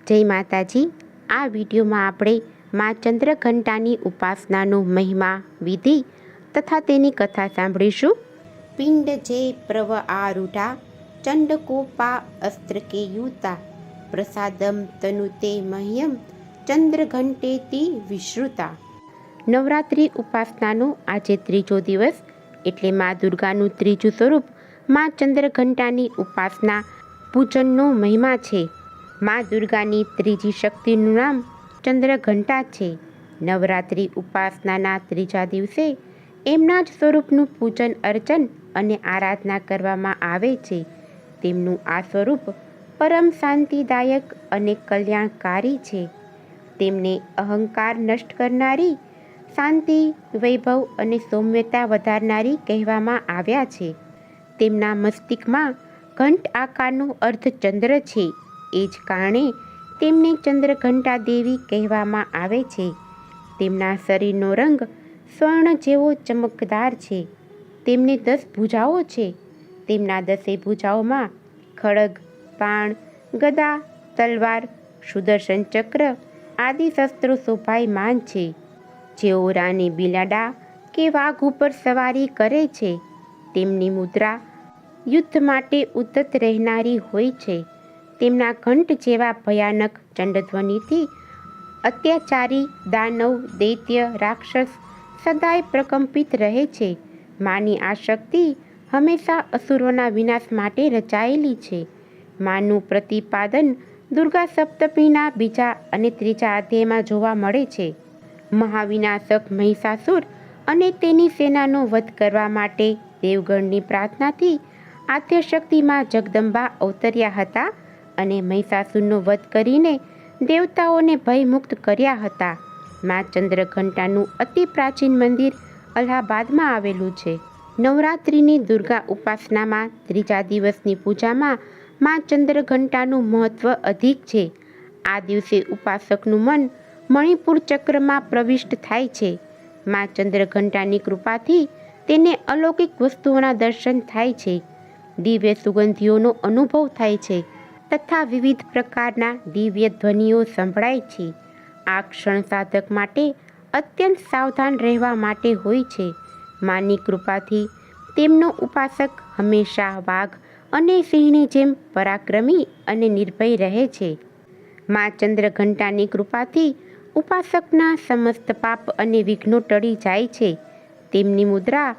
જય માતાજી। આ વિડીયોમાં આપણે માં ચંદ્રઘંટાની ઉપાસનાનો મહિમા, વિધિ તથા તેની કથા સાંભળીશું। પિંડ જે પ્રવ આરૂઢા ચંડકોપા અસ્ત્ર કે યુતા પ્રસાદમ તનુતે મહ્યમ ચંદ્રઘંટેતી વિશ્રુતા। નવરાત્રિ ઉપાસનાનો આજે ત્રીજો દિવસ એટલે માં દુર્ગાનું ત્રીજું સ્વરૂપ માં ચંદ્રઘંટાની ઉપાસના પૂજનનો મહિમા છે। માં દુર્ગાની ત્રીજી શક્તિનું નામ ચંદ્રઘંટા છે। નવરાત્રિ ઉપાસનાના ત્રીજા દિવસે એમના જ સ્વરૂપનું પૂજન અર્ચન અને આરાધના કરવામાં આવે છે। તેમનું આ સ્વરૂપ પરમ શાંતિદાયક અને કલ્યાણકારી છે। તેમને અહંકાર નષ્ટ કરનારી, શાંતિ, વૈભવ અને સૌમ્યતા વધારનારી કહેવામાં આવ્યા છે। તેમના મસ્તિષ્કમાં ઘંટ આકારનો અર્ધચંદ્ર છે। એ જ કારણે તેમને ચંદ્રઘંટા દેવી કહેવામાં આવે છે। તેમના શરીરનો રંગ સ્વર્ણ જેવો ચમકદાર છે। તેમને 10 ભુજાઓ છે। તેમના 10 ભુજાઓમાં ખડગ, બાણ, ગદા, તલવાર, સુદર્શન ચક્ર આદિ શસ્ત્રો શોભાયમાન છે। જેઓ રાની બિલાડા કે વાઘ ઉપર સવારી કરે છે। તેમની મુદ્રા યુદ્ધ માટે ઉદ્ધત રહેનારી હોય છે। તેમના ઘંટ જેવા ભયાનક ચંડધ્વનિથી અત્યાચારી, દાનવ, દૈત્ય, રાક્ષસ સદાય પ્રકંપિત રહે છે। માની આ શક્તિ હંમેશા અસુરોના વિનાશ માટે રચાયેલી છે। માનું પ્રતિપાદન દુર્ગા સપ્તમીના બીજા અને ત્રીજા અધ્યાયમાં જોવા મળે છે। મહાવિનાશક મહિષાસુર અને તેની સેનાનો વધ કરવા માટે દેવગણની પ્રાર્થનાથી આદ્યશક્તિમાં જગદંબા અવતર્યા હતા અને મહિષાસુરનો વધ કરીને દેવતાઓને ભયમુક્ત કર્યા હતા। માં ચંદ્રઘંટાનું અતિ પ્રાચીન મંદિર અલ્હાબાદમાં આવેલું છે। નવરાત્રિની દુર્ગા ઉપાસનામાં ત્રીજા દિવસની પૂજામાં માં ચંદ્રઘંટાનું મહત્વ અધિક છે। આ દિવસે ઉપાસકનું મન મણિપુર ચક્રમાં પ્રવિષ્ટ થાય છે। માં ચંદ્રઘંટાની કૃપાથી તેને અલૌકિક વસ્તુઓના દર્શન થાય છે, દિવ્ય સુગંધીઓનો અનુભવ થાય છે તથા વિવિધ પ્રકારના દિવ્ય ધ્વનિઓ સંભળાય છે। આ ક્ષણ સાધક માટે અત્યંત સાવધાન રહેવા માટે હોય છે। માની કૃપાથી તેમનો ઉપાસક હંમેશા વાઘ અને સિંહની જેમ પરાક્રમી અને નિર્ભય રહે છે। માં ચંદ્રઘંટાની કૃપાથી ઉપાસકના સમસ્ત પાપ અને વિઘ્નો ટળી જાય છે। તેમની મુદ્રા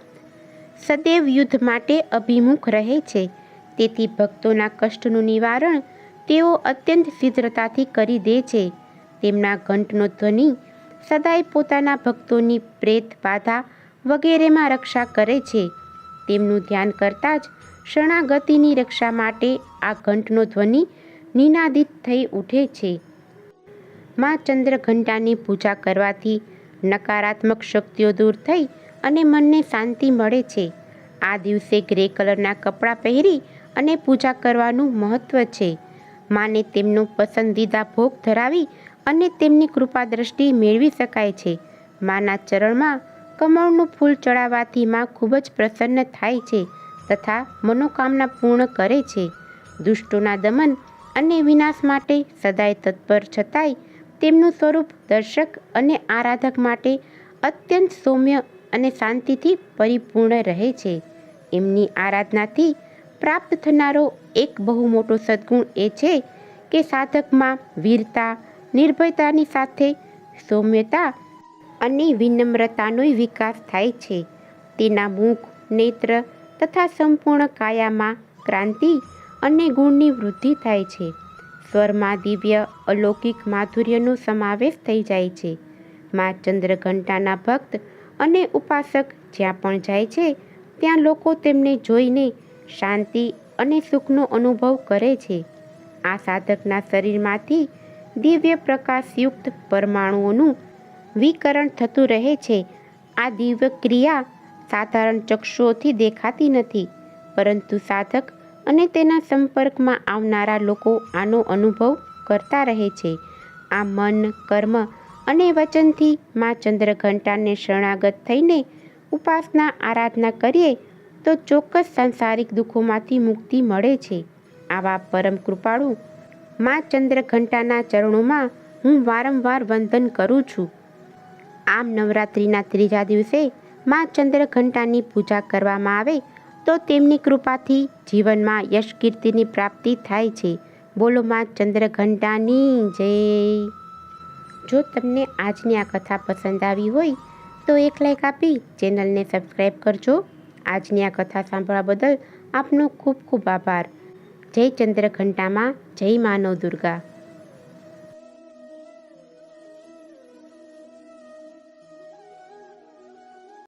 સદૈવ યુદ્ધ માટે અભિમુખ રહે છે। તેથી ભક્તોના કષ્ટનું નિવારણ તેઓ અત્યંત શીઘ્રતાથી કરી દે છે। તેમના ઘંટનો ધ્વનિ સદાય પોતાના ભક્તોની પ્રેત બાધા વગેરેમાં રક્ષા કરે છે। તેમનું ધ્યાન કરતાં જ શરણાગતિની રક્ષા માટે આ ઘંટનો ધ્વનિ નિનાદિત થઈ ઉઠે છે। માં ચંદ્રઘંટાની પૂજા કરવાથી નકારાત્મક શક્તિઓ દૂર થઈ અને મનને શાંતિ મળે છે। આ દિવસે ગ્રે કલરના કપડાં પહેરી અને પૂજા કરવાનું મહત્વ છે। માને તેમનો પસંદીદા ભોગ ધરાવી અને તેમની કૃપા દ્રષ્ટિ મેળવી શકાય છે। માના ચરણમાં કમળનું ફૂલ ચડાવવાથી માં ખૂબ જ પ્રસન્ન થાય છે તથા મનોકામના પૂર્ણ કરે છે। દુષ્ટોના દમન અને વિનાશ માટે સદાય તત્પર છતાંય તેમનું સ્વરૂપ દર્શક અને આરાધક માટે અત્યંત સૌમ્ય અને શાંતિથી પરિપૂર્ણ રહે છે। એમની આરાધનાથી પ્રાપ્ત થનારો એક બહુ મોટો સદ્ગુણ એ છે કે સાધકમાં વીરતા, નિર્ભયતાની સાથે સૌમ્યતા અને વિનમ્રતાનો વિકાસ થાય છે। તેના મુખ, નેત્ર તથા સંપૂર્ણ કાયામાં ક્રાંતિ અને ગુણની વૃદ્ધિ થાય છે। સ્વરમાં દિવ્ય અલૌકિક માધુર્યનો સમાવેશ થઈ જાય છે। માં ચંદ્રઘંટાના ભક્ત અને ઉપાસક જ્યાં પણ જાય છે ત્યાં લોકો તેમને જોઈને શાંતિ અને સુખનો અનુભવ કરે છે। આ સાધકના શરીરમાંથી દિવ્ય પ્રકાશયુક્ત પરમાણુઓનું વિકરણ થતું રહે છે। આ દિવ્ય ક્રિયા સાધારણ ચક્ષુઓથી દેખાતી નથી, પરંતુ સાધક અને તેના સંપર્કમાં આવનારા લોકો આનો અનુભવ કરતા રહે છે। આ મન, કર્મ અને વચનથી માં ચંદ્રઘંટાને શરણાગત થઈને ઉપાસના આરાધના કરીએ તો ચોક્કસ સાંસારિક દુઃખોમાંથી મુક્તિ મળે છે। આવા પરમ કૃપાળુ મા ચંદ્રઘંટાના ચરણોમાં હું વારંવાર વંદન કરું છું. આમ નવરાત્રિના ત્રીજા દિવસે મા ચંદ્રઘંટાની પૂજા કરવામાં આવે તો તેમની કૃપાથી જીવનમાં યશ કીર્તિની પ્રાપ્તિ થાય છે. બોલો મા ચંદ્રઘંટાની જય. જો તમને આજની આ કથા પસંદ આવી હોય તો એક લાઈક આપી ચેનલને સબસ્ક્રાઈબ કરજો. આજની આ કથા સાંભળવા બદલ આપનો ખૂબ ખૂબ આભાર. જય ચંદ્રઘંટામાં, જય મા નવદુર્ગા.